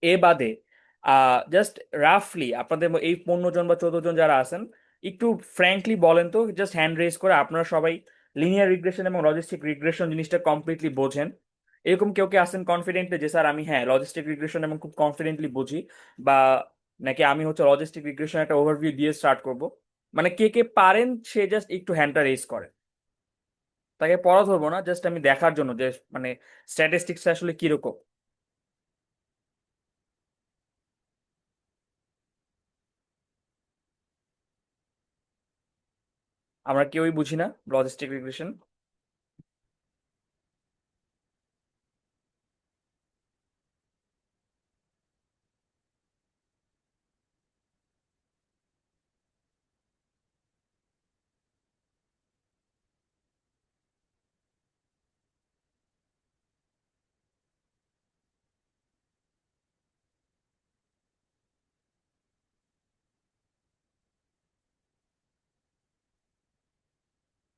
এ বাদে জাস্ট রাফলি আপনাদের এই 15 জন বা 14 জন যারা আছেন, একটু ফ্র্যাঙ্কলি বলেন তো, জাস্ট হ্যান্ড রেজ করে আপনারা সবাই লিনিয়ার রিগ্রেশন এবং লজিস্টিক রিগ্রেশন জিনিসটা কমপ্লিটলি বোঝেন। এরকম কেউ কে আছেন কনফিডেন্টলি যে স্যার আমি হ্যাঁ লজিস্টিক রিগ্রেশন এবং খুব কনফিডেন্টলি বুঝি, বা নাকি আমি হচ্ছে লজিস্টিক রিগ্রেশন একটা ওভারভিউ দিয়ে স্টার্ট করব? মানে কে কে পারেন সে জাস্ট একটু হ্যান্ডটা রেজ করে। তাকে পড়া ধরবো না, জাস্ট আমি দেখার জন্য যে মানে স্ট্যাটিস্টিক্স আসলে কিরকম। আমরা কেউই বুঝি না লজিস্টিক রিগ্রেশন।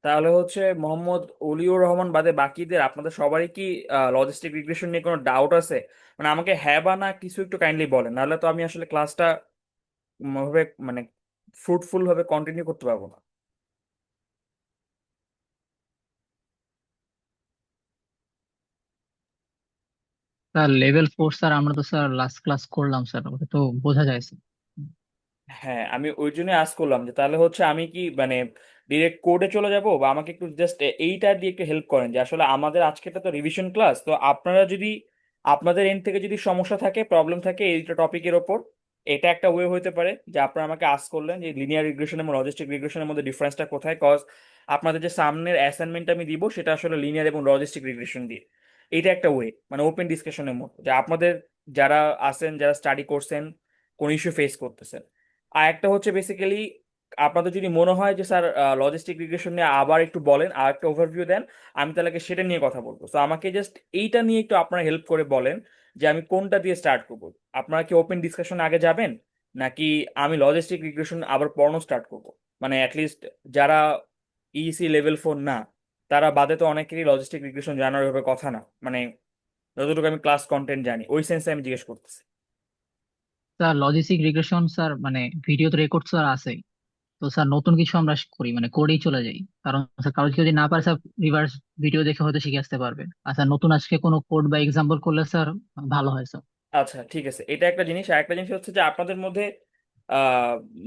তাহলে হচ্ছে মোহাম্মদ অলিউর রহমান বাদে বাকিদের আপনাদের সবারই কি লজিস্টিক রিগ্রেশন নিয়ে কোনো ডাউট আছে? মানে আমাকে হ্যাঁ বা না কিছু একটু কাইন্ডলি বলেন, নাহলে তো আমি আসলে ক্লাসটা ভাবে মানে ফ্রুটফুল ভাবে কন্টিনিউ করতে পারবো না। স্যার লেভেল 4 স্যার, আমরা তো স্যার লাস্ট ক্লাস করলাম স্যার, ওটা তো বোঝা যায় স্যার। হ্যাঁ, আমি ওই জন্য আজ করলাম যে তাহলে হচ্ছে আমি কি মানে ডিরেক্ট কোডে চলে যাব, বা আমাকে একটু জাস্ট এইটা দিয়ে একটু হেল্প করেন যে আসলে আমাদের আজকেটা তো রিভিশন ক্লাস, তো আপনারা যদি আপনাদের এন্ড থেকে যদি সমস্যা থাকে, প্রবলেম থাকে এইটা টপিকের ওপর, এটা একটা ওয়ে হতে পারে যে আপনারা আমাকে আস্ক করলেন যে লিনিয়ার রিগ্রেশন এবং লজিস্টিক রিগ্রেশনের মধ্যে ডিফারেন্সটা কোথায়। কজ আপনাদের যে সামনের অ্যাসাইনমেন্ট আমি দিব সেটা আসলে লিনিয়ার এবং লজিস্টিক রিগ্রেশন দিয়ে। এইটা একটা ওয়ে, মানে ওপেন ডিসকাশনের মতো যে আপনাদের যারা আছেন, যারা স্টাডি করছেন, কোন ইস্যু ফেস করতেছেন। আর একটা হচ্ছে বেসিক্যালি আপনাদের যদি মনে হয় যে স্যার লজিস্টিক রিগ্রেশন নিয়ে আবার একটু বলেন আর একটা ওভারভিউ দেন, আমি তাহলে সেটা নিয়ে কথা বলবো। তো আমাকে জাস্ট এইটা নিয়ে একটু আপনারা হেল্প করে বলেন যে আমি কোনটা দিয়ে স্টার্ট করবো। আপনারা কি ওপেন ডিসকাশন আগে যাবেন, নাকি আমি লজিস্টিক রিগ্রেশন আবার পড়ানো স্টার্ট করব? মানে অ্যাটলিস্ট যারা EC লেভেল 4 না, তারা বাদে তো অনেকেরই লজিস্টিক রিগ্রেশন জানার ব্যাপারে কথা না, মানে যতটুকু আমি ক্লাস কন্টেন্ট জানি ওই সেন্সে আমি জিজ্ঞেস করতেছি। স্যার লজিস্টিক রিগ্রেশন স্যার মানে ভিডিও তো রেকর্ড স্যার আছে। তো স্যার নতুন কিছু আমরা করি মানে কোডেই চলে যাই। কারণ স্যার কারো কেউ যদি না পারে স্যার রিভার্স ভিডিও দেখে হয়তো শিখে আসতে পারবে। আর স্যার নতুন আজকে কোনো কোড বা এক্সাম্পল করলে স্যার ভালো হয় স্যার। আচ্ছা ঠিক আছে, এটা একটা জিনিস। আর একটা জিনিস হচ্ছে যে আপনাদের মধ্যে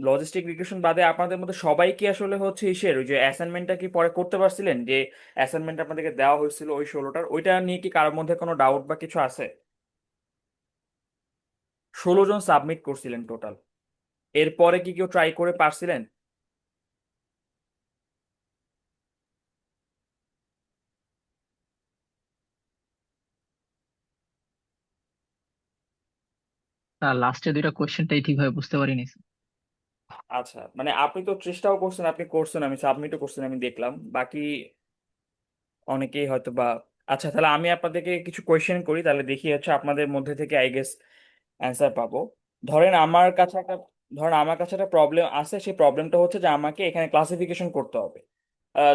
লজিস্টিক রিগ্রেশন বাদে আপনাদের মধ্যে সবাই কি আসলে হচ্ছে ইসের ওই যে অ্যাসাইনমেন্টটা কি পরে করতে পারছিলেন, যে অ্যাসাইনমেন্ট আপনাদেরকে দেওয়া হয়েছিল ওই 16টার, ওইটা নিয়ে কি কারোর মধ্যে কোনো ডাউট বা কিছু আছে? 16 জন সাবমিট করছিলেন টোটাল, এরপরে কি কেউ ট্রাই করে পারছিলেন? স্যার লাস্টে দুইটা কোয়েশ্চেনটাই ঠিকভাবে বুঝতে পারিনি স্যার। আচ্ছা, মানে আপনি তো চেষ্টাও করছেন, আপনি করছেন, আমি সাবমিটও করছেন, আমি দেখলাম। বাকি অনেকেই হয়তো বা, আচ্ছা তাহলে আমি আপনাদেরকে কিছু কোয়েশ্চেন করি, তাহলে দেখি হচ্ছে আপনাদের মধ্যে থেকে আই গেস অ্যান্সার পাবো। ধরেন আমার কাছে একটা ধরেন আমার কাছে একটা প্রবলেম আছে, সেই প্রবলেমটা হচ্ছে যে আমাকে এখানে ক্লাসিফিকেশন করতে হবে।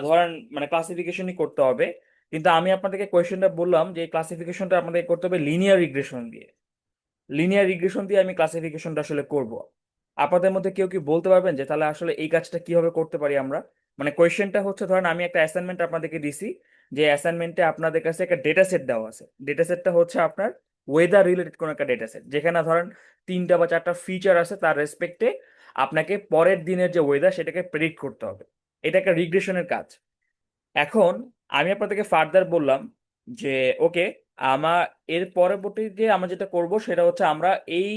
ধরেন মানে ক্লাসিফিকেশনই করতে হবে, কিন্তু আমি আপনাদেরকে কোয়েশ্চেনটা বললাম যে ক্লাসিফিকেশনটা আপনাদের করতে হবে লিনিয়ার রিগ্রেশন দিয়ে। লিনিয়ার রিগ্রেশন দিয়ে আমি ক্লাসিফিকেশনটা আসলে করব। আপনাদের মধ্যে কেউ কি বলতে পারবেন যে তাহলে আসলে এই কাজটা কিভাবে করতে পারি আমরা? মানে কোয়েশ্চেনটা হচ্ছে, ধরেন আমি একটা অ্যাসাইনমেন্ট আপনাদেরকে দিছি, যে অ্যাসাইনমেন্টে আপনাদের কাছে একটা ডেটা সেট দেওয়া আছে। ডেটা সেটটা হচ্ছে আপনার ওয়েদার রিলেটেড কোন একটা ডেটা সেট, যেখানে ধরেন 3টা বা 4টা ফিচার আছে, তার রেসপেক্টে আপনাকে পরের দিনের যে ওয়েদার সেটাকে প্রেডিক্ট করতে হবে। এটা একটা রিগ্রেশনের কাজ। এখন আমি আপনাদেরকে ফার্দার বললাম যে ওকে, আমার এর পরবর্তী যে আমরা যেটা করব সেটা হচ্ছে আমরা এই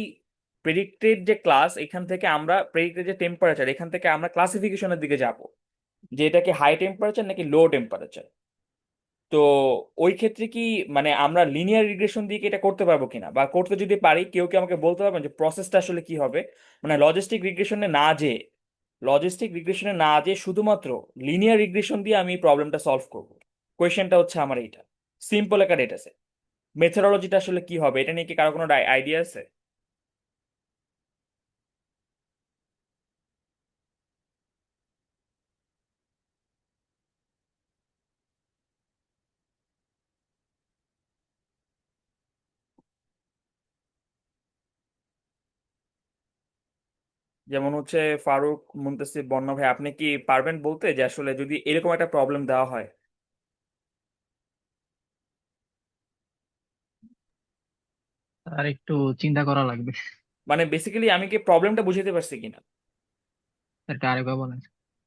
প্রেডিক্টেড যে ক্লাস, এখান থেকে আমরা প্রেডিক্টেড যে টেম্পারেচার, এখান থেকে আমরা ক্লাসিফিকেশনের দিকে যাব, যে এটা কি হাই টেম্পারেচার নাকি লো টেম্পারেচার। তো ওই ক্ষেত্রে কি মানে আমরা লিনিয়ার রিগ্রেশন দিয়ে কি এটা করতে পারবো কিনা, বা করতে যদি পারি কেউ কি আমাকে বলতে পারবেন যে প্রসেসটা আসলে কি হবে? মানে লজিস্টিক রিগ্রেশনে না যে শুধুমাত্র লিনিয়ার রিগ্রেশন দিয়ে আমি প্রবলেমটা সলভ করব। কোয়েশ্চেনটা হচ্ছে আমার এইটা, সিম্পল একটা ডেটা সেট, মেথোডোলজিটা আসলে কি হবে এটা নিয়ে কি কারো কোনো আইডিয়া আছে? যেমন হচ্ছে ফারুক, মুনতাসির, বন্যা ভাই, আপনি কি পারবেন বলতে যে আসলে যদি এরকম একটা প্রবলেম দেওয়া হয়? আর একটু চিন্তা করা লাগবে। মানে বেসিক্যালি আমি কি প্রবলেমটা বুঝাতে পারছি কিনা? এটা আরেকবার বলেন।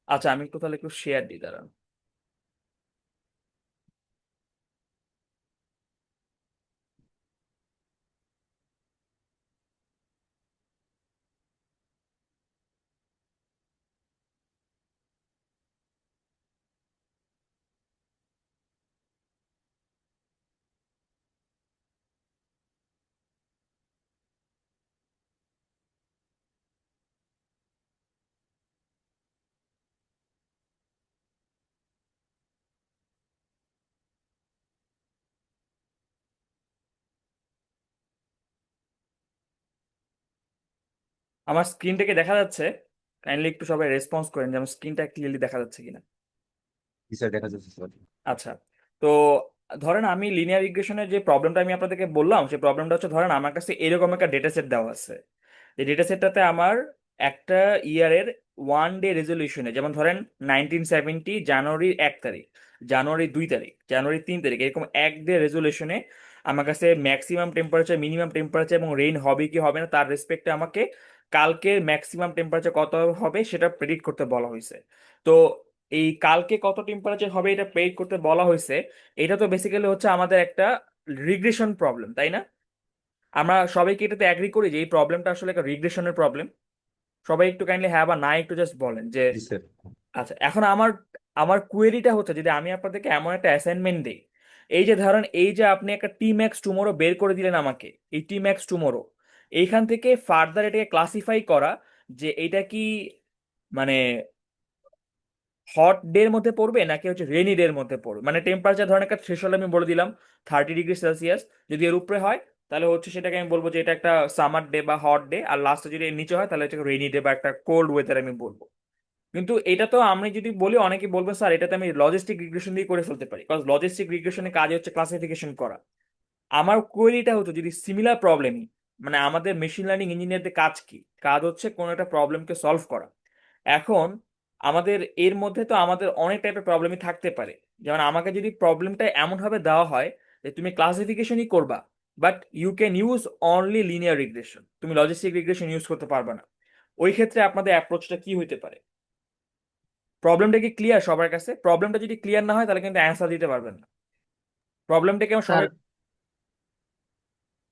আচ্ছা, আমি একটু তাহলে একটু শেয়ার দিই, দাঁড়ান। আমার স্ক্রিনটাকে দেখা যাচ্ছে? কাইন্ডলি একটু সবাই রেসপন্স করেন যে আমার স্ক্রিনটা ক্লিয়ারলি দেখা যাচ্ছে কিনা। জি স্যার, দেখা যাচ্ছে স্যার। আচ্ছা। তো ধরেন আমি লিনিয়ার ইকুয়েশনের যে প্রবলেমটা আমি আপনাদেরকে বললাম, সেই প্রবলেমটা হচ্ছে, ধরেন আমার কাছে এরকম একটা ডেটা সেট দেওয়া আছে। এই ডেটা সেটটাতে আমার একটা ইয়ারের ওয়ান ডে রেজলিউশনে, যেমন ধরেন 1970 জানুয়ারির 1 তারিখ, জানুয়ারি 2 তারিখ, জানুয়ারি 3 তারিখ, এরকম এক ডে রেজলিউশনে আমার কাছে ম্যাক্সিমাম টেম্পারেচার, মিনিমাম টেম্পারেচার এবং রেইন হবে কি হবে না তার রেসপেক্টে আমাকে কালকের ম্যাক্সিমাম টেম্পারেচার কত হবে সেটা প্রেডিক্ট করতে বলা হয়েছে। তো এই কালকে কত টেম্পারেচার হবে এটা প্রেডিক্ট করতে বলা হয়েছে। এটা তো বেসিক্যালি হচ্ছে আমাদের একটা রিগ্রেশন প্রবলেম, তাই না? আমরা সবাই কি এটাতে অ্যাগ্রি করি যে এই প্রবলেমটা আসলে একটা রিগ্রেশনের প্রবলেম? সবাই একটু কাইন্ডলি হ্যাঁ বা না একটু জাস্ট বলেন যে। জি স্যার। আচ্ছা, এখন আমার আমার কোয়েরিটা হচ্ছে, যদি আমি আপনাদেরকে এমন একটা অ্যাসাইনমেন্ট দিই, এই যে ধরেন এই যে আপনি একটা টি ম্যাক্স টুমোরো বের করে দিলেন আমাকে, এই টি ম্যাক্স টুমোরো, এইখান থেকে ফার্দার এটাকে ক্লাসিফাই করা যে এটা কি মানে হট ডে এর মধ্যে পড়বে নাকি হচ্ছে রেনি ডে এর মধ্যে পড়বে, মানে টেম্পারেচার ধরেন একটা থ্রেশহোল্ড আমি বলে দিলাম 30 ডিগ্রি সেলসিয়াস। যদি এর উপরে হয় তাহলে হচ্ছে সেটাকে আমি বলবো যে এটা একটা সামার ডে বা হট ডে, আর লাস্টে যদি এর নিচে হয় তাহলে হচ্ছে রেনি ডে বা একটা কোল্ড ওয়েদার আমি বলবো। কিন্তু এটা তো আমি যদি বলি অনেকে বলবে স্যার এটাতে আমি লজিস্টিক রিগ্রেশন দিয়ে করে ফেলতে পারি, কারণ লজিস্টিক রিগ্রেশনের কাজ হচ্ছে ক্লাসিফিকেশন করা। আমার কোয়েরিটা হতো যদি সিমিলার প্রবলেমই, মানে আমাদের মেশিন লার্নিং ইঞ্জিনিয়ারদের কাজ কি, কাজ হচ্ছে কোনো একটা প্রবলেমকে সলভ করা। এখন আমাদের এর মধ্যে তো আমাদের অনেক টাইপের প্রবলেমই থাকতে পারে। যেমন আমাকে যদি প্রবলেমটা এমনভাবে দেওয়া হয় যে তুমি ক্লাসিফিকেশনই করবা, but you can use only linear regression, তুমি লজিস্টিক রিগ্রেশন ইউজ করতে পারবে না। ওই ক্ষেত্রে আপনাদের অ্যাপ্রোচটা কি হইতে পারে? প্রবলেমটা কি ক্লিয়ার সবার কাছে? প্রবলেমটা যদি ক্লিয়ার না হয় তাহলে কিন্তু অ্যান্সার দিতে পারবেন না। প্রবলেমটাকে আমার স্যার সবাই।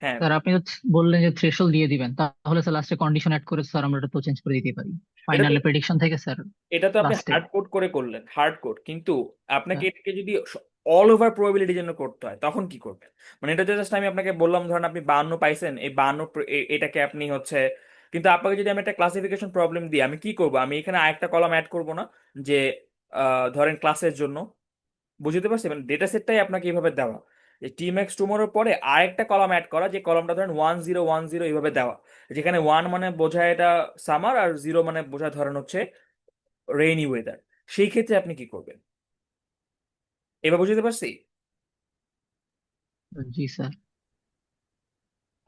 হ্যাঁ, স্যার আপনি তো বললেন যে থ্রেশহোল্ড দিয়ে দিবেন, তাহলে স্যার লাস্টে কন্ডিশন অ্যাড করে স্যার আমরা এটা তো চেঞ্জ করে দিতে পারি এটা তো ফাইনাল প্রেডিকশন থেকে স্যার এটা তো আপনি লাস্টে। হার্ড কোড করে করলেন, হার্ড কোড, কিন্তু আপনাকে এটাকে যদি অল ওভার প্রবাবিলিটির জন্য করতে হয় তখন কি করবেন? মানে এটা জাস্ট আমি আপনাকে বললাম, ধরেন আপনি 52 পাইছেন, এই 52 এটাকে আপনি হচ্ছে, কিন্তু আপনাকে যদি আমি একটা ক্লাসিফিকেশন প্রবলেম দিই আমি কি করব? আমি এখানে আরেকটা কলাম অ্যাড করব না যে ধরেন ক্লাসের জন্য, বুঝতে পারছি? মানে ডেটা সেটটাই আপনাকে এইভাবে দেওয়া যে টি ম্যাক্স টুমোরোর পরে আরেকটা কলাম অ্যাড করা, যে কলামটা ধরেন 1010 এইভাবে দেওয়া, যেখানে 1 মানে বোঝায় এটা সামার আর 0 মানে বোঝায় ধরেন হচ্ছে রেইনি ওয়েদার। সেই ক্ষেত্রে আপনি কি করবেন? এবার বুঝতে পারছি। জি স্যার।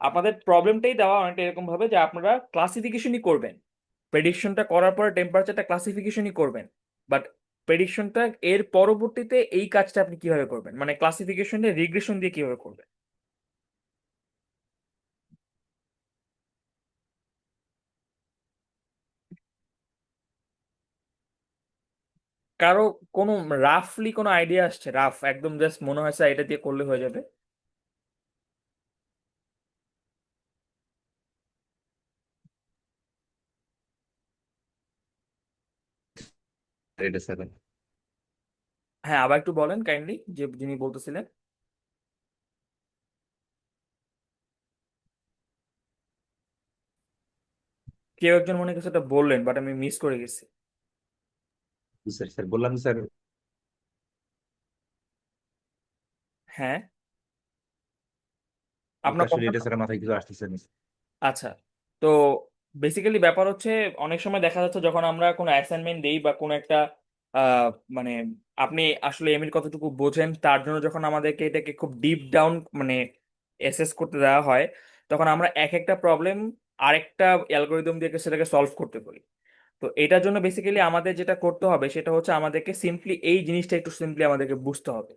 আপনাদের প্রবলেমটাই দেওয়া অনেকটা এরকম ভাবে যে আপনারা ক্লাসিফিকেশনই করবেন, প্রেডিকশনটা করার পরে টেম্পারেচারটা ক্লাসিফিকেশনই করবেন, বাট প্রেডিকশনটা এর পরবর্তীতে এই কাজটা আপনি কিভাবে করবেন, মানে ক্লাসিফিকেশনে রিগ্রেশন দিয়ে কিভাবে করবেন? কারো কোনো রাফলি কোনো আইডিয়া আসছে? রাফ একদম জাস্ট মনে হয়েছে এটা দিয়ে করলে হয়ে যাবে? এটা স্যার। হ্যাঁ, আবার একটু বলেন কাইন্ডলি যে যিনি বলতেছিলেন। কেউ একজন মনে কিছু একটা বললেন বাট আমি মিস করে গেছি। জি স্যার, স্যার বললাম স্যার। হ্যাঁ, এটা আপনার আসলে কথা। এটা স্যার মাথায় কিছু আসতেছে না। আচ্ছা। তো বেসিক্যালি ব্যাপার হচ্ছে, অনেক সময় দেখা যাচ্ছে যখন আমরা কোনো অ্যাসাইনমেন্ট দেই বা কোনো একটা আহ, মানে আপনি আসলে এমএল কতটুকু বোঝেন তার জন্য যখন আমাদেরকে এটাকে খুব ডিপ ডাউন মানে এসেস করতে দেওয়া হয়, তখন আমরা এক একটা প্রবলেম আরেকটা অ্যালগোরিদম দিয়ে সেটাকে সলভ করতে পারি। তো এটার জন্য বেসিক্যালি আমাদের যেটা করতে হবে সেটা হচ্ছে আমাদেরকে সিম্পলি এই জিনিসটা একটু সিম্পলি আমাদেরকে বুঝতে হবে।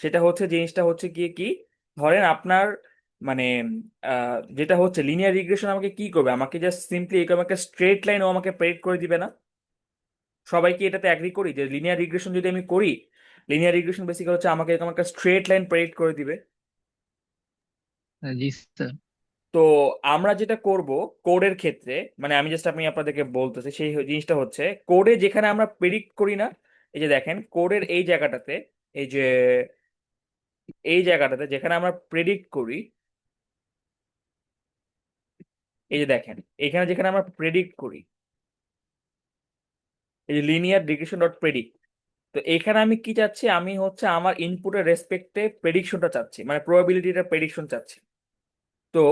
সেটা হচ্ছে জিনিসটা হচ্ছে গিয়ে কি, ধরেন আপনার মানে যেটা হচ্ছে লিনিয়ার রিগ্রেশন আমাকে কি করবে, আমাকে জাস্ট সিম্পলি এরকম একটা স্ট্রেট লাইন ও আমাকে প্রেডিক্ট করে দিবে না? সবাই কি এটাতে অ্যাগ্রি করি যে লিনিয়ার রিগ্রেশন যদি আমি করি, লিনিয়ার রিগ্রেশন বেসিক্যালি হচ্ছে আমাকে এরকম একটা স্ট্রেট লাইন প্রেডিক্ট করে দিবে? জি স্যার। তো আমরা যেটা করব কোডের ক্ষেত্রে, মানে আমি জাস্ট আমি আপনাদেরকে বলতেছি সেই জিনিসটা হচ্ছে কোডে যেখানে আমরা প্রেডিক্ট করি না, এই যে দেখেন কোডের এই জায়গাটাতে, এই যে এই জায়গাটাতে যেখানে আমরা প্রেডিক্ট করি, এই যে দেখেন এখানে যেখানে আমরা প্রেডিক্ট করি, এই যে লিনিয়ার রিগ্রেশন ডট প্রেডিক্ট, তো এখানে আমি কি চাচ্ছি, আমি হচ্ছে আমার ইনপুটের রেসপেক্টে প্রেডিকশনটা চাচ্ছি, মানে প্রবাবিলিটিটা প্রেডিকশন চাচ্ছি। তো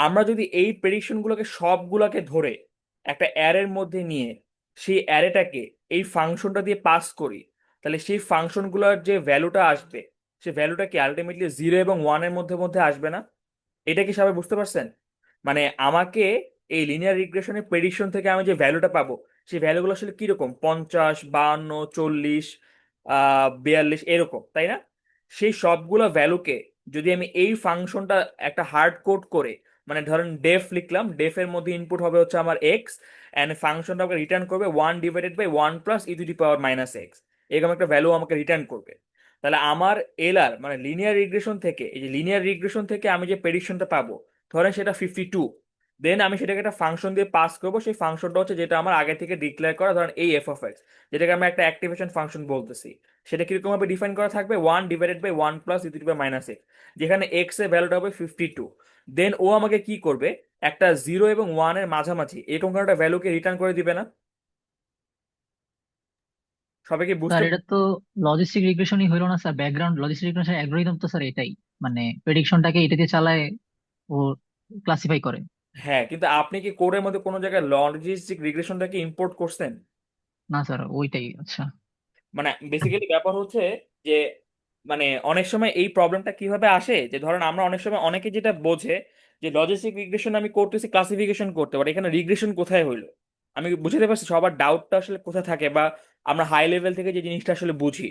আমরা যদি এই প্রেডিকশন গুলোকে সবগুলোকে ধরে একটা অ্যারের মধ্যে নিয়ে সেই অ্যারেটাকে এই ফাংশনটা দিয়ে পাস করি, তাহলে সেই ফাংশনগুলোর যে ভ্যালুটা আসবে, সেই ভ্যালুটা কি আলটিমেটলি 0 এবং 1-এর মধ্যে মধ্যে আসবে না? এটা কি সবাই বুঝতে পারছেন? মানে আমাকে এই লিনিয়ার রিগ্রেশনের প্রেডিকশন থেকে আমি যে ভ্যালুটা পাবো, সেই ভ্যালুগুলো আসলে কিরকম, 50, 52, 40, 42 এরকম, তাই না? সেই সবগুলো ভ্যালুকে যদি আমি এই ফাংশনটা একটা হার্ড কোড করে, মানে ধরেন ডেফ লিখলাম, ডেফের মধ্যে ইনপুট হবে হচ্ছে আমার এক্স, অ্যান্ড ফাংশনটা আমাকে রিটার্ন করবে 1/1 + e⁻⁻x, এরকম একটা ভ্যালু আমাকে রিটার্ন করবে। তাহলে আমার এলআর মানে লিনিয়ার রিগ্রেশন থেকে, এই যে লিনিয়ার রিগ্রেশন থেকে আমি যে প্রেডিকশনটা পাবো, ধরেন সেটা 52, দেন আমি সেটাকে একটা ফাংশন দিয়ে পাস করবো, সেই ফাংশনটা হচ্ছে যেটা আমার আগে থেকে ডিক্লেয়ার করা, ধরেন এই f(x), যেটাকে আমরা একটা অ্যাক্টিভেশন ফাংশন বলতেছি। সেটা কিরকম ভাবে ডিফাইন করা থাকবে, 1/1 + e⁻⁻x, যেখানে এক্স এর ভ্যালুটা হবে 52। দেন ও আমাকে কি করবে, একটা 0 এবং 1-এর মাঝামাঝি এরকম কোনো একটা ভ্যালুকে রিটার্ন করে দিবে না? সবাই কি স্যার বুঝতে? এটা তো লজিস্টিক রিগ্রেশনই হইলো না sir, background logistic regression algorithm তো স্যার এটাই, মানে প্রেডিকশনটাকে এটাতে চালায় ও ক্লাসিফাই করে। হ্যাঁ, কিন্তু আপনি কি কোডের মধ্যে কোনো জায়গায় লজিস্টিক রিগ্রেশনটাকে ইম্পোর্ট করছেন? না স্যার ওইটাই আচ্ছা। মানে বেসিক্যালি ব্যাপার হচ্ছে যে, মানে অনেক সময় এই প্রবলেমটা কিভাবে আসে, যে ধরেন আমরা অনেক সময় অনেকে যেটা বোঝে যে লজিস্টিক রিগ্রেশন আমি করতেছি ক্লাসিফিকেশন করতে পারি, এখানে রিগ্রেশন কোথায় হইলো? আমি বুঝতে পারছি সবার ডাউটটা আসলে কোথায় থাকে, বা আমরা হাই লেভেল থেকে যে জিনিসটা আসলে বুঝি,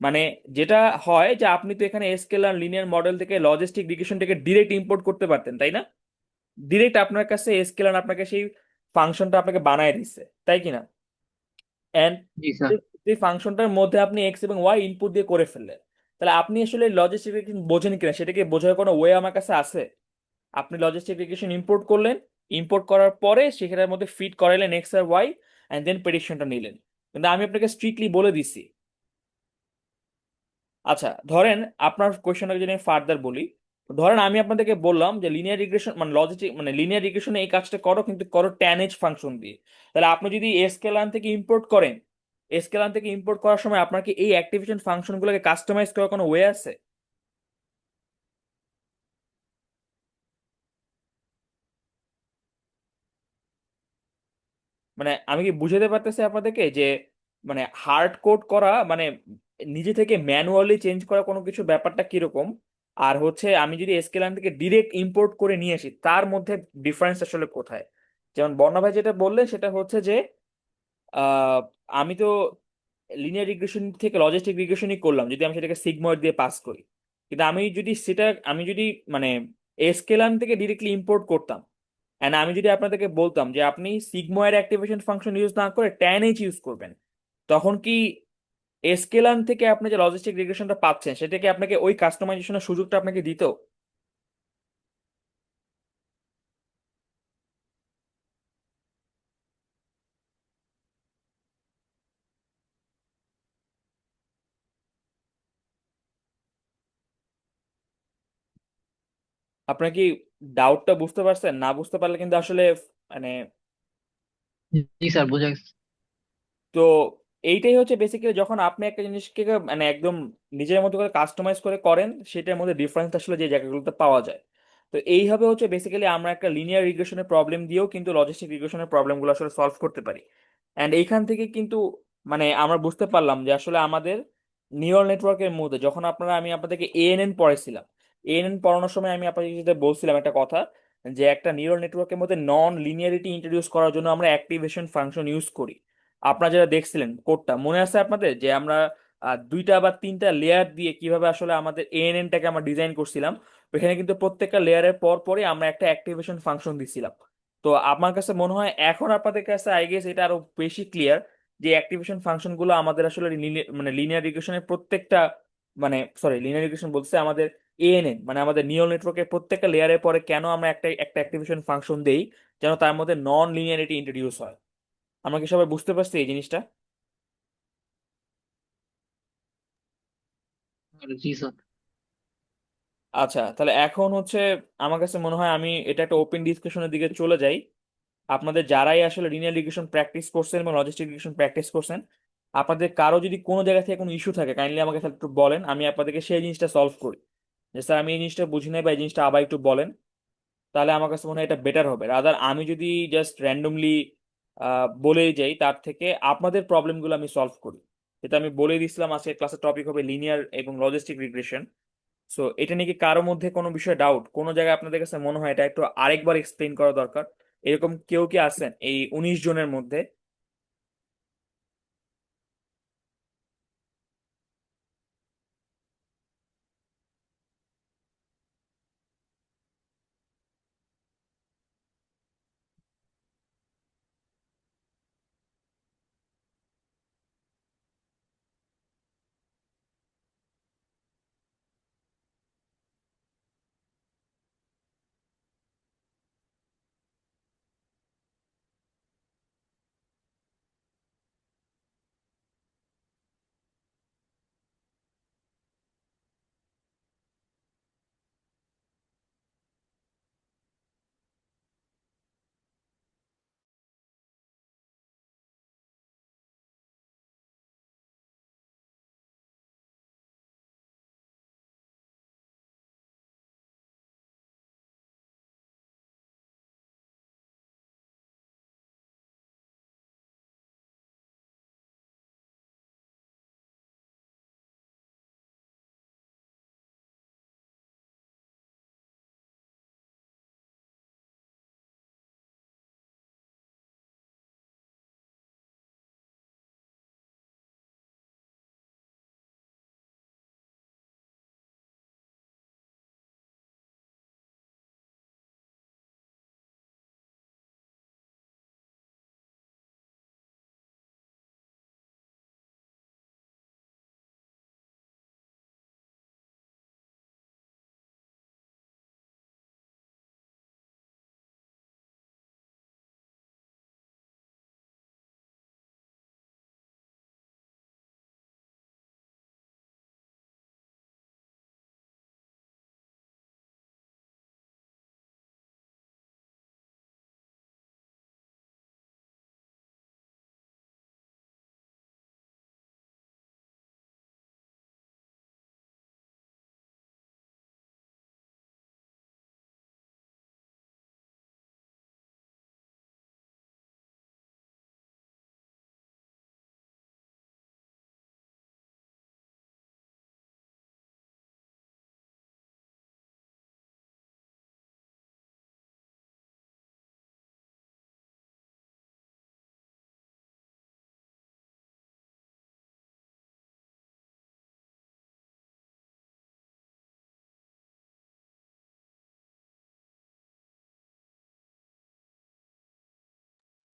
মানে যেটা হয় যে আপনি তো এখানে স্কেলার লিনিয়ার মডেল থেকে লজিস্টিক রিগ্রেশনটাকে ডিরেক্ট ইম্পোর্ট করতে পারতেন, তাই না? ডিরেক্ট আপনার কাছে স্কেলার আপনাকে সেই ফাংশনটা আপনাকে বানায় দিচ্ছে, তাই কি না? এন্ড জি স্যার। এই ফাংশনটার মধ্যে আপনি এক্স এবং ওয়াই ইনপুট দিয়ে করে ফেললেন, তাহলে আপনি আসলে লজিস্টিক রিগ্রেশন বোঝেন কিনা সেটাকে বোঝার কোনো ওয়ে আমার কাছে আছে? আপনি লজিস্টিক রিগ্রেশন ইম্পোর্ট করলেন, ইম্পোর্ট করার পরে সেখানের মধ্যে ফিট করাইলেন এক্স আর ওয়াই, এন্ড দেন প্রেডিকশনটা নিলেন। কিন্তু আমি আপনাকে স্ট্রিক্টলি বলে দিছি, আচ্ছা ধরেন আপনার কোয়েশ্চনটাকে যদি আমি ফার্দার বলি, ধরেন আমি আপনাদেরকে বললাম যে লিনিয়ার রিগ্রেশন মানে লজিস্টিক মানে লিনিয়ার রিগ্রেশনে এই কাজটা করো, কিন্তু করো tan h ফাংশন দিয়ে। তাহলে আপনি যদি স্কেলান থেকে ইম্পোর্ট করেন, স্কেলান থেকে ইম্পোর্ট করার সময় আপনার কি এই অ্যাক্টিভেশন ফাংশনগুলোকে কাস্টমাইজ করার কোনো ওয়ে আছে? মানে আমি কি বুঝাতে পারতেছি আপনাদেরকে যে, মানে হার্ড কোড করা মানে নিজে থেকে ম্যানুয়ালি চেঞ্জ করা কোনো কিছু ব্যাপারটা কিরকম, আর হচ্ছে আমি যদি এসকেলান থেকে ডিরেক্ট ইম্পোর্ট করে নিয়ে আসি তার মধ্যে ডিফারেন্স আসলে কোথায়? যেমন বর্ণা ভাই যেটা বললেন সেটা হচ্ছে যে আহ, আমি তো লিনিয়ার রিগ্রেশন থেকে লজিস্টিক রিগ্রেশনই করলাম যদি আমি সেটাকে সিগময়েড দিয়ে পাস করি, কিন্তু আমি যদি মানে এসকেলান থেকে ডিরেক্টলি ইম্পোর্ট করতাম, এন্ড আমি যদি আপনাদেরকে বলতাম যে আপনি সিগময়েড অ্যাক্টিভেশন ফাংশন ইউজ না করে tan h ইউজ করবেন, তখন কি এসকেলান থেকে আপনি যে লজিস্টিক রিগ্রেশনটা পাচ্ছেন সেটাকে আপনাকে ওই কাস্টমাইজেশনের সুযোগটা আপনাকে দিত? আপনার কি ডাউটটা বুঝতে পারছেন? না বুঝতে পারলে কিন্তু আসলে মানে, জি স্যার বুঝা গেছে। তো এইটাই হচ্ছে বেসিক্যালি যখন আপনি একটা জিনিসকে মানে একদম নিজের মতো করে কাস্টমাইজ করে করেন, সেটার মধ্যে ডিফারেন্স আসলে যে জায়গাগুলোতে পাওয়া যায়। তো এইভাবে হচ্ছে বেসিক্যালি আমরা একটা লিনিয়ার রিগ্রেশনের প্রবলেম দিয়েও কিন্তু লজিস্টিক রিগ্রেশনের প্রবলেমগুলো আসলে সলভ করতে পারি। অ্যান্ড এইখান থেকে কিন্তু মানে আমরা বুঝতে পারলাম যে আসলে আমাদের নিউরাল নেটওয়ার্কের মধ্যে যখন আমি আপনাদেরকে এএনএন পড়াইছিলাম, এএনএন পড়ানোর সময় আমি আপনাকে যেটা বলছিলাম একটা কথা, যে একটা নিউরাল নেটওয়ার্কের মধ্যে নন লিনিয়ারিটি ইন্ট্রোডিউস করার জন্য আমরা অ্যাক্টিভেশন ফাংশন ইউজ করি। আপনারা যারা দেখছিলেন কোডটা মনে আছে আপনাদের, যে আমরা দুইটা বা তিনটা লেয়ার দিয়ে কিভাবে আসলে আমাদের এএনএনটাকে আমরা ডিজাইন করছিলাম, ওইখানে কিন্তু প্রত্যেকটা লেয়ারের পর পরই আমরা একটা অ্যাক্টিভেশন ফাংশন দিছিলাম। তো আমার কাছে মনে হয় এখন আপনাদের কাছে আই গেস এটা আরো বেশি ক্লিয়ার, যে অ্যাক্টিভেশন ফাংশন গুলো আমাদের আসলে মানে লিনিয়ার রিগ্রেশনের প্রত্যেকটা, মানে সরি লিনিয়ার রিগ্রেশন বলতে আমাদের এএনএন মানে আমাদের নিউরাল নেটওয়ার্কের প্রত্যেকটা লেয়ারের পরে কেন আমরা একটা একটা অ্যাক্টিভেশন ফাংশন দেই, যেন তার মধ্যে নন লিনিয়ারিটি ইন্ট্রোডিউস হয়। আমরা কি সবাই বুঝতে পারছি এই জিনিসটা? জি স্যার। আচ্ছা, তাহলে এখন হচ্ছে আমার কাছে মনে হয় আমি এটা একটা ওপেন ডিসকাশনের দিকে চলে যাই। আপনাদের যারাই আসলে লিনিয়ার রিগ্রেশন প্র্যাকটিস করছেন বা লজিস্টিক রিগ্রেশন প্র্যাকটিস করছেন, আপনাদের কারো যদি কোনো জায়গা থেকে কোনো ইস্যু থাকে কাইন্ডলি আমাকে তাহলে একটু বলেন, আমি আপনাদেরকে সেই জিনিসটা সলভ করি। যে স্যার আমি এই জিনিসটা বুঝি নাই বা এই জিনিসটা আবার একটু বলেন, তাহলে আমার কাছে মনে হয় এটা বেটার হবে রাদার আমি যদি জাস্ট র্যান্ডমলি বলেই যাই, তার থেকে আপনাদের প্রবলেমগুলো আমি সলভ করি। যেটা আমি বলে দিয়েছিলাম আজকে ক্লাসের টপিক হবে লিনিয়ার এবং লজিস্টিক রিগ্রেশন। সো এটা নিয়ে কি কারো মধ্যে কোনো বিষয়ে ডাউট, কোনো জায়গায় আপনাদের কাছে মনে হয় এটা একটু আরেকবার এক্সপ্লেইন করা দরকার, এরকম কেউ কি আছেন এই 19 জনের মধ্যে?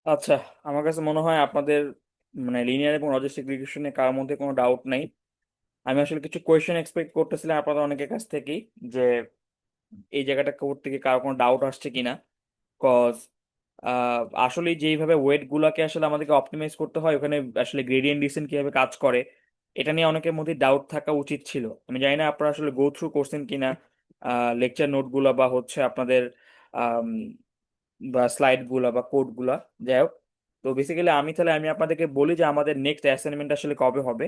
আচ্ছা, আমার কাছে মনে হয় আপনাদের মানে লিনিয়ার এবং লজিস্টিক রিগ্রেশনে কার মধ্যে কোনো ডাউট নাই। আমি আসলে কিছু কোয়েশ্চেন এক্সপেক্ট করতেছিলাম আপনাদের অনেকের কাছ থেকেই, যে এই জায়গাটা করতে গিয়ে কারো কোনো ডাউট আসছে কিনা। কজ আসলে যেইভাবে ওয়েট গুলাকে আসলে আমাদেরকে অপটিমাইজ করতে হয়, ওখানে আসলে গ্রেডিয়েন্ট ডিসেন্ট কিভাবে কাজ করে, এটা নিয়ে অনেকের মধ্যে ডাউট থাকা উচিত ছিল। আমি জানি না আপনারা আসলে গো থ্রু করছেন কিনা লেকচার নোট গুলা বা হচ্ছে আপনাদের আম, বা স্লাইড গুলা বা কোড গুলা, যাই হোক। তো বেসিক্যালি আমি আপনাদেরকে বলি যে আমাদের নেক্সট অ্যাসাইনমেন্ট আসলে কবে হবে।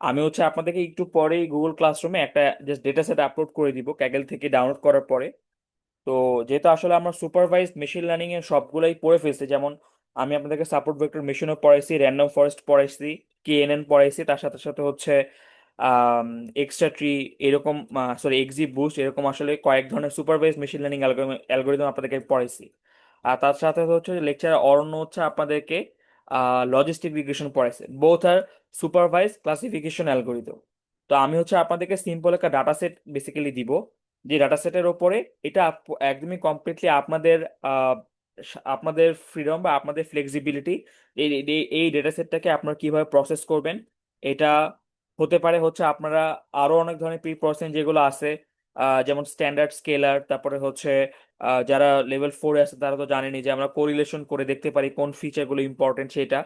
আমি হচ্ছে আপনাদেরকে একটু পরেই গুগল ক্লাসরুমে একটা জাস্ট ডেটা সেট আপলোড করে দিব ক্যাগেল থেকে ডাউনলোড করার পরে। তো যেহেতু আসলে আমরা সুপারভাইজড মেশিন লার্নিং এর সবগুলাই পড়ে ফেলছি, যেমন আমি আপনাদেরকে সাপোর্ট ভেক্টর মেশিনও পড়াইছি, র্যান্ডম ফরেস্ট পড়াইছি, কেএনএন পড়াইছি, তার সাথে সাথে হচ্ছে এক্সট্রা ট্রি এরকম, সরি এক্সি বুস্ট এরকম আসলে কয়েক ধরনের সুপারভাইজ মেশিন লার্নিং অ্যালগোরিদম আপনাদেরকে পড়াইছি। আর তার সাথে হচ্ছে লেকচার অরণ্য হচ্ছে আপনাদেরকে লজিস্টিক রিগ্রেশন পড়াইছে, বোথ আর সুপারভাইজ ক্লাসিফিকেশন অ্যালগোরিদম। তো আমি হচ্ছে আপনাদেরকে সিম্পল একটা ডাটা সেট বেসিক্যালি দিব, যে ডাটা সেটের ওপরে এটা একদমই কমপ্লিটলি আপনাদের আপনাদের ফ্রিডম বা আপনাদের ফ্লেক্সিবিলিটি, এই এই ডেটা সেটটাকে আপনারা কিভাবে প্রসেস করবেন। এটা হতে পারে হচ্ছে আপনারা আরো অনেক ধরনের প্রি প্রসেসিং যেগুলো আছে, যেমন স্ট্যান্ডার্ড স্কেলার, তারপরে হচ্ছে যারা লেভেল 4 আছে তারা তো জানেনই যে আমরা কোরিলেশন করে দেখতে পারি কোন ফিচারগুলো ইম্পর্টেন্ট সেটা।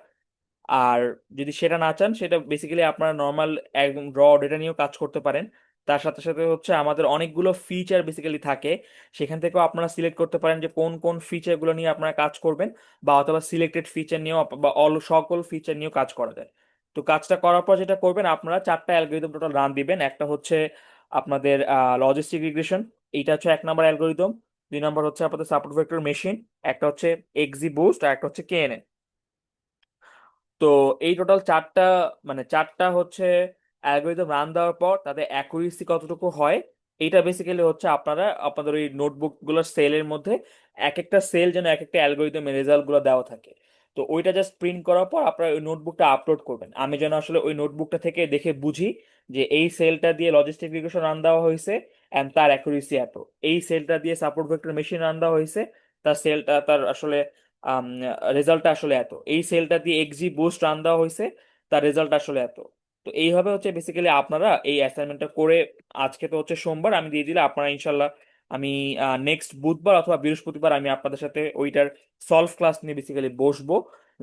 আর যদি সেটা না চান, সেটা বেসিক্যালি আপনারা নর্মাল একদম র ডেটা নিয়েও কাজ করতে পারেন। তার সাথে সাথে হচ্ছে আমাদের অনেকগুলো ফিচার বেসিক্যালি থাকে, সেখান থেকেও আপনারা সিলেক্ট করতে পারেন যে কোন কোন ফিচারগুলো নিয়ে আপনারা কাজ করবেন, বা অথবা সিলেক্টেড ফিচার নিয়েও বা অল সকল ফিচার নিয়েও কাজ করা যায়। তো কাজটা করার পর যেটা করবেন, আপনারা 4টা অ্যালগোরিদম টোটাল রান দিবেন। একটা হচ্ছে আপনাদের লজিস্টিক রিগ্রেশন, এইটা হচ্ছে 1 নম্বর অ্যালগোরিদম। 2 নম্বর হচ্ছে আপনাদের সাপোর্ট ভেক্টর মেশিন, একটা হচ্ছে এক্সি বুস্ট, আর একটা হচ্ছে কেএনএন। তো এই টোটাল 4টা, মানে 4টা হচ্ছে অ্যালগোরিদম রান দেওয়ার পর তাদের অ্যাকুরেসি কতটুকু হয়, এইটা বেসিক্যালি হচ্ছে আপনারা আপনাদের ওই নোটবুক গুলোর সেলের মধ্যে এক একটা সেল যেন এক একটা অ্যালগোরিদমের রেজাল্ট গুলো দেওয়া থাকে। তো ওইটা জাস্ট প্রিন্ট করার পর আপনারা ওই নোটবুকটা আপলোড করবেন, আমি যেন আসলে ওই নোটবুকটা থেকে দেখে বুঝি যে এই সেলটা দিয়ে লজিস্টিক রিগ্রেশন রান দেওয়া হয়েছে এন্ড তার অ্যাকুরেসি এত, এই সেলটা দিয়ে সাপোর্ট ভেক্টর মেশিন রান দেওয়া হয়েছে, তার সেলটা তার আসলে রেজাল্টটা আসলে এত, এই সেলটা দিয়ে এক্সি বুস্ট রান দেওয়া হয়েছে, তার রেজাল্ট আসলে এত। তো এইভাবে হচ্ছে বেসিক্যালি আপনারা এই অ্যাসাইনমেন্টটা করে, আজকে তো হচ্ছে সোমবার, আমি দিয়ে দিলে আপনারা ইনশাল্লাহ আমি নেক্সট বুধবার অথবা বৃহস্পতিবার আমি আপনাদের সাথে ওইটার সলভ ক্লাস নিয়ে বেসিক্যালি বসবো,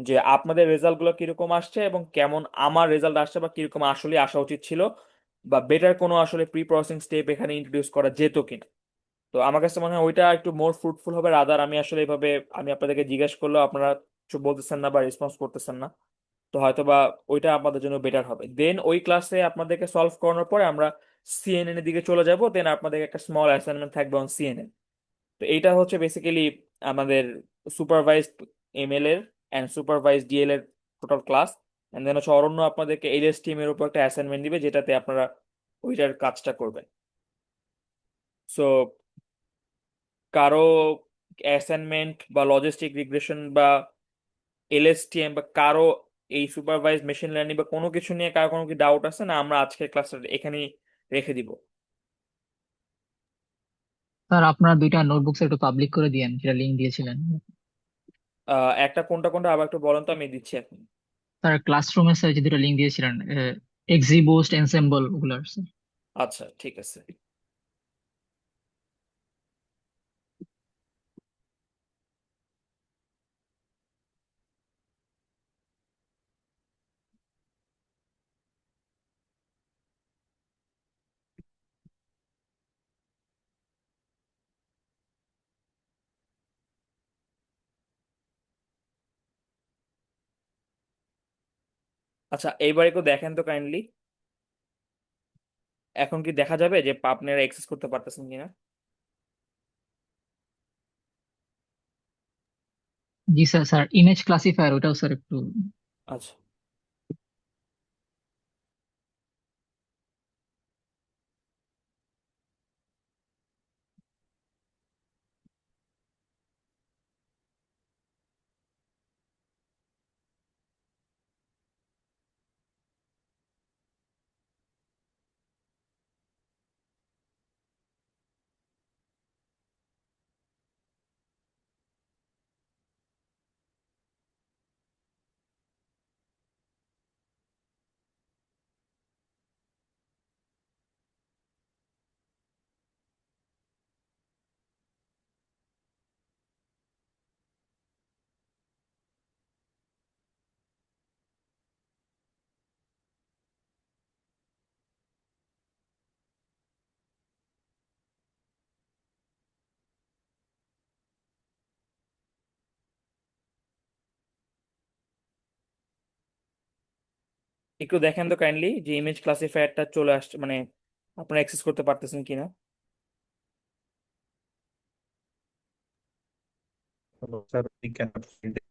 যে আপনাদের রেজাল্টগুলো কিরকম আসছে এবং কেমন আমার রেজাল্ট আসছে, বা কিরকম আসলে আসা উচিত ছিল, বা বেটার কোনো আসলে প্রি প্রসেসিং স্টেপ এখানে ইন্ট্রোডিউস করা যেত কিনা। তো আমার কাছে মনে হয় ওইটা একটু মোর ফ্রুটফুল হবে, রাদার আমি আসলে এইভাবে আমি আপনাদেরকে জিজ্ঞেস করলেও আপনারা কিছু বলতেছেন না বা রেসপন্স করতেছেন না। তো হয়তো বা ওইটা আপনাদের জন্য বেটার হবে। দেন ওই ক্লাসে আপনাদেরকে সলভ করানোর পরে আমরা সিএনএন এর দিকে চলে যাব, দেন আপনাদের একটা স্মল অ্যাসাইনমেন্ট থাকবে অন সিএনএন। তো এইটা হচ্ছে বেসিক্যালি আমাদের সুপারভাইজড এমএল এর অ্যান্ড সুপারভাইজড ডিএল এর টোটাল ক্লাস। এন্ড দেন হচ্ছে অরণ্য আপনাদেরকে এলএস টিম এর উপর একটা অ্যাসাইনমেন্ট দিবে, যেটাতে আপনারা ওইটার কাজটা করবেন। সো কারো অ্যাসাইনমেন্ট বা লজিস্টিক রিগ্রেশন বা এলএসটিএম বা কারো এই সুপারভাইজ মেশিন লার্নিং বা কোনো কিছু নিয়ে কারো কোনো কি ডাউট আছে না, আমরা আজকের ক্লাসটা এখানেই রেখে দিব। স্যার আপনারা 2টা নোটবুকস একটু পাবলিক করে দিয়েন, যেটা লিঙ্ক দিয়েছিলেন। একটা কোনটা কোনটা আবার একটু বলেন তো, আমি দিচ্ছি এখন। স্যার ক্লাসরুমে স্যার যে 2টা লিঙ্ক দিয়েছিলেন, এক্সিবোস্ট এনসেম্বল ওগুলার স্যার। আচ্ছা ঠিক আছে। আচ্ছা এইবার একটু দেখেন তো কাইন্ডলি, এখন কি দেখা যাবে যে আপনারা অ্যাক্সেস করতে পারতেছেন কিনা? জি স্যার, স্যার ইমেজ ক্লাসিফায়ার ওটাও স্যার একটু। আচ্ছা একটু দেখেন তো কাইন্ডলি যে ইমেজ ক্লাসিফায়ারটা চলে আসছে, মানে আপনারা অ্যাক্সেস করতে পারতেছেন কিনা। Sir, we cannot find it.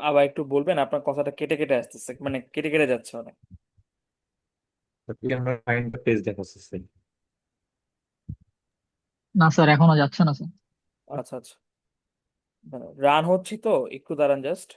আবার একটু বলবেন, আপনার কথাটা কেটে কেটে আসতেছে, মানে কেটে কেটে যাচ্ছে অনেক। আমরা ফাইন্ড পেজ দেখাচ্ছে। না স্যার, এখনো যাচ্ছে না স্যার। আচ্ছা আচ্ছা, রান হচ্ছে তো, একটু দাঁড়ান জাস্ট।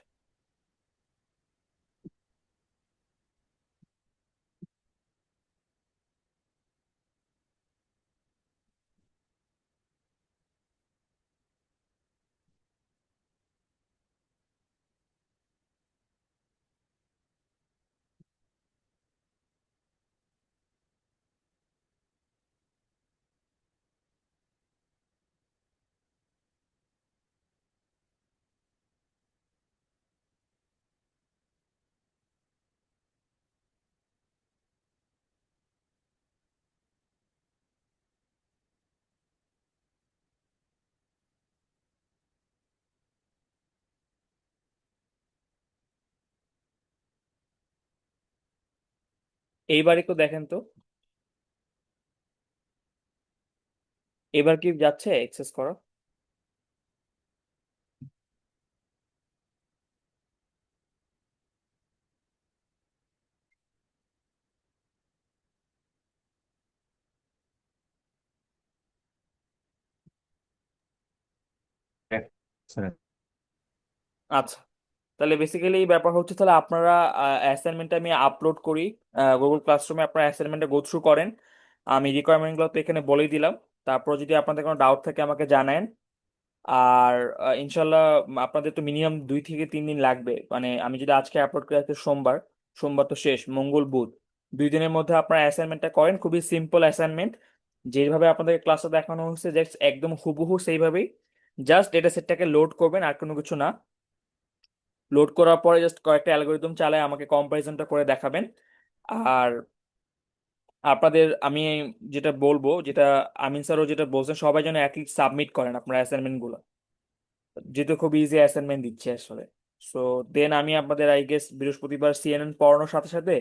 এইবার একটু দেখেন তো, এবার কি যাচ্ছে এক্সেস করা? আচ্ছা, তাহলে বেসিক্যালি ব্যাপার হচ্ছে, তাহলে আপনারা অ্যাসাইনমেন্টটা আমি আপলোড করি গুগল ক্লাসরুমে, আপনারা অ্যাসাইনমেন্টটা গো থ্রু করেন। আমি রিকোয়ারমেন্টগুলো তো এখানে বলেই দিলাম। তারপর যদি আপনাদের কোনো ডাউট থাকে আমাকে জানায়েন। আর ইনশাল্লাহ আপনাদের তো মিনিমাম 2 থেকে 3 দিন লাগবে, মানে আমি যদি আজকে আপলোড করি, আজকে সোমবার, সোমবার তো শেষ, মঙ্গল বুধ, 2 দিনের মধ্যে আপনারা অ্যাসাইনমেন্টটা করেন। খুবই সিম্পল অ্যাসাইনমেন্ট, যেভাবে আপনাদের ক্লাসে দেখানো হচ্ছে জাস্ট একদম হুবহু সেইভাবেই। জাস্ট ডেটা সেটটাকে লোড করবেন, আর কোনো কিছু না। লোড করার পরে জাস্ট কয়েকটা অ্যালগোরিদম চালায় আমাকে কম্পারিজনটা করে দেখাবেন। আর আপনাদের আমি যেটা বলবো, যেটা আমিন স্যারও যেটা বলছেন, সবাই যেন অ্যাটলিস্ট সাবমিট করেন আপনার অ্যাসাইনমেন্ট গুলো, যেহেতু খুব ইজি অ্যাসাইনমেন্ট দিচ্ছে আসলে। সো দেন আমি আপনাদের আই গেস বৃহস্পতিবার সিএনএন পড়ানোর সাথে সাথে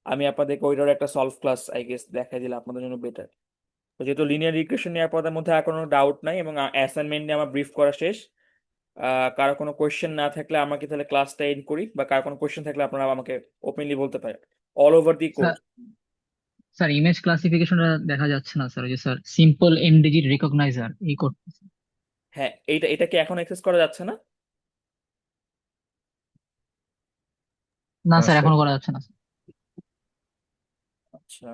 আমি আপনাদেরকে ওইটার একটা সলভ ক্লাস আই গেস দেখাই দিলে আপনাদের জন্য বেটার। তো যেহেতু লিনিয়ার রিগ্রেশন নিয়ে আপনাদের মধ্যে আর কোনো ডাউট নাই এবং অ্যাসাইনমেন্ট নিয়ে আমার ব্রিফ করা শেষ, কারো কোনো কোয়েশ্চেন না থাকলে আমাকে তাহলে ক্লাসটা এন্ড করি, বা কারো কোনো কোয়েশ্চেন থাকলে আপনারা আমাকে ওপেনলি বলতে পারেন, all over the sir, course. Sir image ক্লাসিফিকেশনটা দেখা যাচ্ছে না স্যার। ওই যে স্যার সিম্পল এমডিজি রিকগনাইজার এই কোড। হ্যাঁ, এইটা এটা কি এখন অ্যাক্সেস করা যাচ্ছে না? না স্যার, স্যার এখনো করা যাচ্ছে না স্যার। আচ্ছা,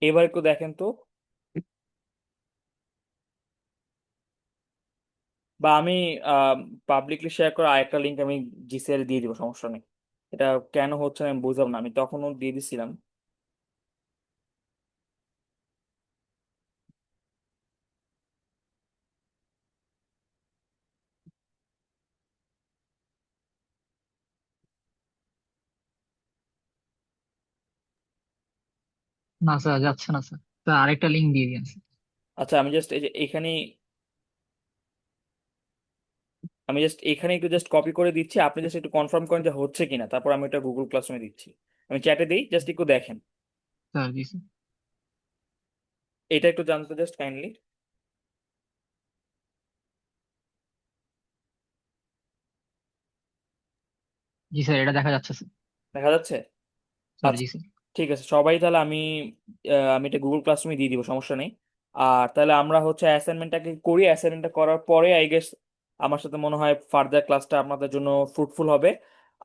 এবার একটু দেখেন তো, বা আমি পাবলিকলি শেয়ার করা আরেকটা লিঙ্ক আমি জিসিএল দিয়ে দিব, সমস্যা নেই। এটা কেন হচ্ছে না আমি বুঝলাম না, আমি তখনও দিয়ে দিছিলাম। না স্যার, যাচ্ছে না স্যার। স্যার আরেকটা লিঙ্ক দিয়ে দিন। আচ্ছা, আমি জাস্ট এই যে এখানে আমি জাস্ট এখানে একটু জাস্ট কপি করে দিচ্ছি, আপনি জাস্ট একটু কনফার্ম করেন যে হচ্ছে কিনা, তারপর আমি এটা গুগল ক্লাসরুমে দিচ্ছি। আমি চ্যাটে দিই, জাস্ট একটু দেখেন। স্যার জি স্যার। এটা একটু জানতে জাস্ট কাইন্ডলি। জি স্যার, এটা দেখা যাচ্ছে স্যার। দেখা যাচ্ছে? স্যার আচ্ছা, জি স্যার। ঠিক আছে সবাই, তাহলে আমি এটা গুগল ক্লাসরুমে দিয়ে দিব, সমস্যা নেই। আর তাহলে আমরা হচ্ছে অ্যাসাইনমেন্টটাকে করি, অ্যাসাইনমেন্টটা করার পরে আই গেস আমার সাথে মনে হয় ফার্দার ক্লাসটা আপনাদের জন্য ফ্রুটফুল হবে।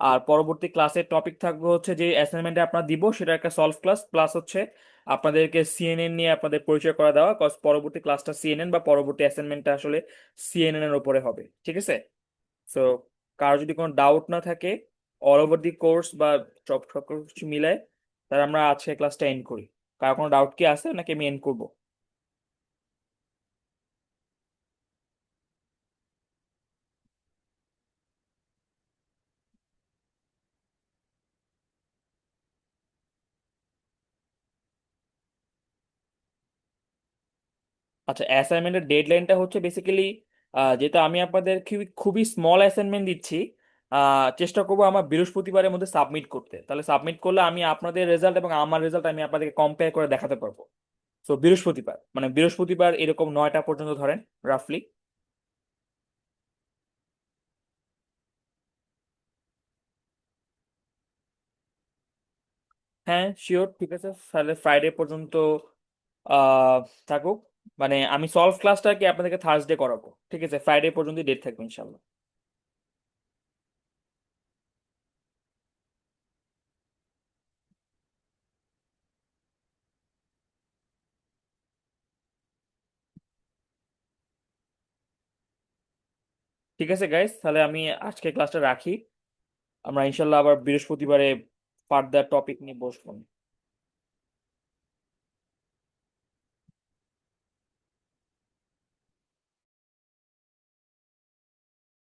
আর পরবর্তী ক্লাসের টপিক থাকবে হচ্ছে যে অ্যাসাইনমেন্টে আপনার দিব সেটা একটা সলভ ক্লাস, প্লাস হচ্ছে আপনাদেরকে সিএনএন নিয়ে আপনাদের পরিচয় করা দেওয়া, কজ পরবর্তী ক্লাসটা সিএনএন বা পরবর্তী অ্যাসাইনমেন্টটা আসলে সিএনএন এর উপরে হবে, ঠিক আছে? সো কারো যদি কোনো ডাউট না থাকে অল ওভার দি কোর্স বা সব সব কিছু মিলায়, তাহলে আমরা আজকে ক্লাসটা এন্ড করি। কারো কোনো ডাউট কি আছে নাকি আমি এন্ড করবো? আচ্ছা, অ্যাসাইনমেন্টের ডেডলাইনটা হচ্ছে বেসিক্যালি, যেটা আমি আপনাদের খুবই খুবই স্মল অ্যাসাইনমেন্ট দিচ্ছি, চেষ্টা করবো আমার বৃহস্পতিবারের মধ্যে সাবমিট করতে, তাহলে সাবমিট করলে আমি আপনাদের রেজাল্ট এবং আমার রেজাল্ট আমি আপনাদেরকে কম্পেয়ার করে দেখাতে পারবো। তো বৃহস্পতিবার, মানে বৃহস্পতিবার এরকম 9টা পর্যন্ত ধরেন রাফলি। হ্যাঁ শিওর, ঠিক আছে, তাহলে ফ্রাইডে পর্যন্ত আহ থাকুক। মানে আমি সলভ ক্লাসটা কি আপনাদেরকে থার্সডে করাবো, ঠিক আছে? ফ্রাইডে পর্যন্ত ডেট থাকবে ইনশাল্লাহ। ঠিক আছে গাইস, তাহলে আমি আজকে ক্লাসটা রাখি। আমরা ইনশাল্লাহ আবার বৃহস্পতিবারে ফার্দার টপিক নিয়ে বসবো।